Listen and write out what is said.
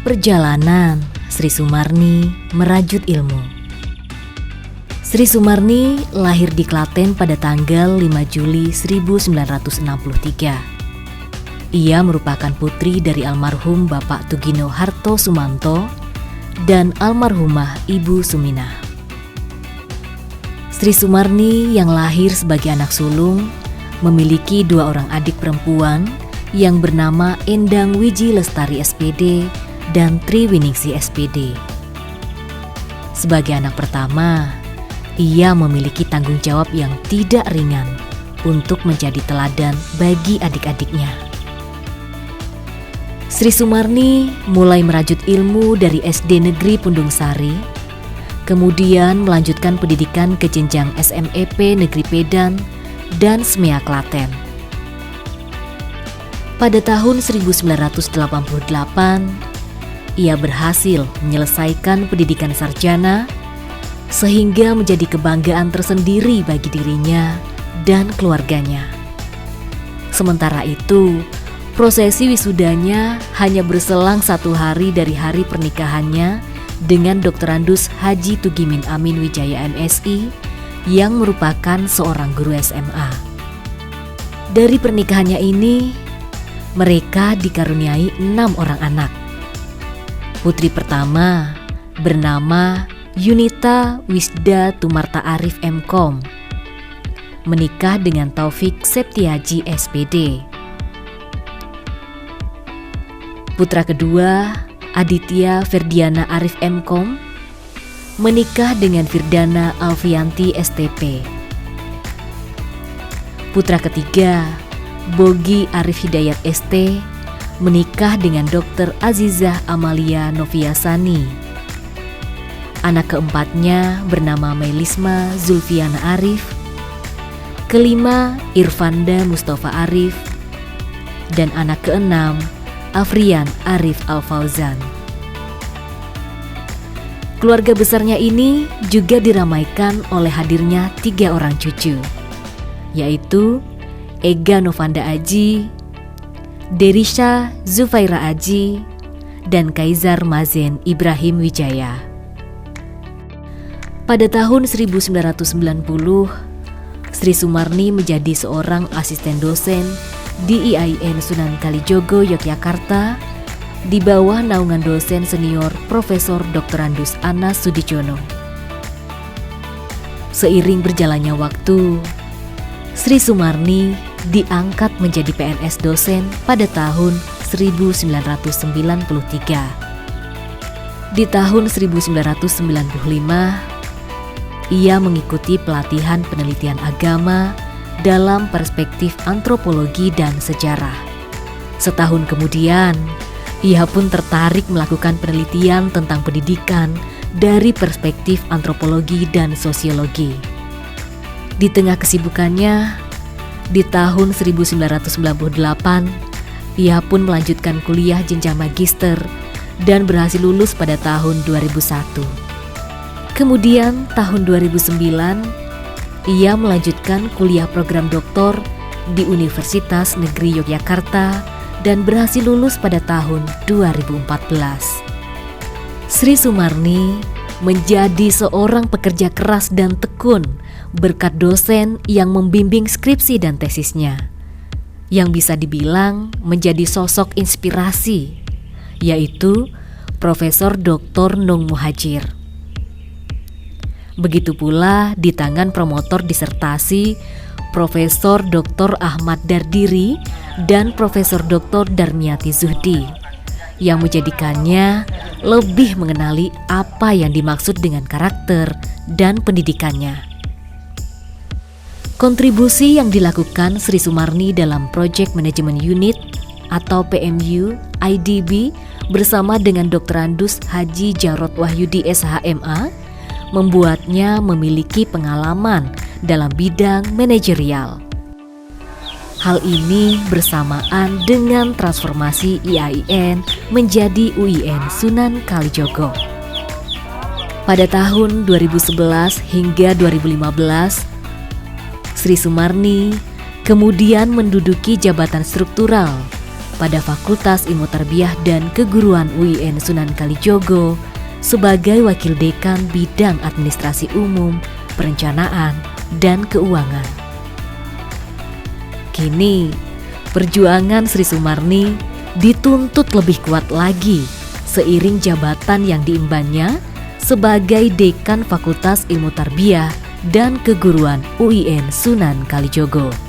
Perjalanan Sri Sumarni merajut ilmu. Sri Sumarni lahir di Klaten pada tanggal 5 Juli 1963. Ia merupakan putri dari almarhum Bapak Tugino Harto Sumanto dan almarhumah Ibu Suminah. Sri Sumarni yang lahir sebagai anak sulung memiliki dua orang adik perempuan yang bernama Endang Wiji Lestari SPD dan Triwiningsi SPD. Sebagai anak pertama, ia memiliki tanggung jawab yang tidak ringan untuk menjadi teladan bagi adik-adiknya. Sri Sumarni mulai merajut ilmu dari SD Negeri Pundung Sari, kemudian melanjutkan pendidikan ke jenjang SMEP Negeri Pedan dan SMEA Klaten. Pada tahun 1988, ia berhasil menyelesaikan pendidikan sarjana sehingga menjadi kebanggaan tersendiri bagi dirinya dan keluarganya. Sementara itu, prosesi wisudanya hanya berselang 1 hari dari hari pernikahannya dengan Dr. Andus Haji Tugimin Amin Wijaya MSI yang merupakan seorang guru SMA. Dari pernikahannya ini, mereka dikaruniai 6 orang anak. Putri pertama bernama Yunita Wisda Tumarta Arif MKom, menikah dengan Taufik Septiaji SPD. Putra kedua Aditya Ferdiana Arif MKom, menikah dengan Firdana Alfianti STP. Putra ketiga Bogi Arif Hidayat ST, menikah dengan Dr. Azizah Amalia Noviasani. Anak keempatnya bernama Melisma Zulfiana Arif. Kelima Irfanda Mustafa Arif. Dan anak keenam Afrian Arif Al-Fauzan. Keluarga besarnya ini juga diramaikan oleh hadirnya 3 orang cucu, yaitu Ega Novanda Aji, Derisha Zufaira Aji, dan Kaisar Mazen Ibrahim Wijaya. Pada tahun 1990, Sri Sumarni menjadi seorang asisten dosen di IAIN Sunan Kalijogo, Yogyakarta, di bawah naungan dosen senior Profesor Dr. Andus Anas Sudijono. Seiring berjalannya waktu, Sri Sumarni diangkat menjadi PNS dosen pada tahun 1993. Di tahun 1995, ia mengikuti pelatihan penelitian agama dalam perspektif antropologi dan sejarah. Setahun kemudian, ia pun tertarik melakukan penelitian tentang pendidikan dari perspektif antropologi dan sosiologi. Di tengah kesibukannya, di tahun 1998, ia pun melanjutkan kuliah jenjang magister dan berhasil lulus pada tahun 2001. Kemudian tahun 2009, ia melanjutkan kuliah program doktor di Universitas Negeri Yogyakarta dan berhasil lulus pada tahun 2014. Sri Sumarni menjadi seorang pekerja keras dan tekun berkat dosen yang membimbing skripsi dan tesisnya, yang bisa dibilang menjadi sosok inspirasi, yaitu Profesor Dr. Nung Muhajir. Begitu pula di tangan promotor disertasi Profesor Dr. Ahmad Dardiri dan Profesor Dr. Darmiati Zuhdi, yang menjadikannya lebih mengenali apa yang dimaksud dengan karakter dan pendidikannya. Kontribusi yang dilakukan Sri Sumarni dalam Project Management Unit atau PMU IDB bersama dengan Dr. Andus Haji Jarot Wahyudi SHMA membuatnya memiliki pengalaman dalam bidang manajerial. Hal ini bersamaan dengan transformasi IAIN menjadi UIN Sunan Kalijogo. Pada tahun 2011 hingga 2015, Sri Sumarni kemudian menduduki jabatan struktural pada Fakultas Ilmu Tarbiyah dan Keguruan UIN Sunan Kalijogo sebagai Wakil Dekan Bidang Administrasi Umum, Perencanaan, dan Keuangan. Kini, perjuangan Sri Sumarni dituntut lebih kuat lagi seiring jabatan yang diembannya sebagai Dekan Fakultas Ilmu Tarbiyah dan Keguruan UIN Sunan Kalijogo.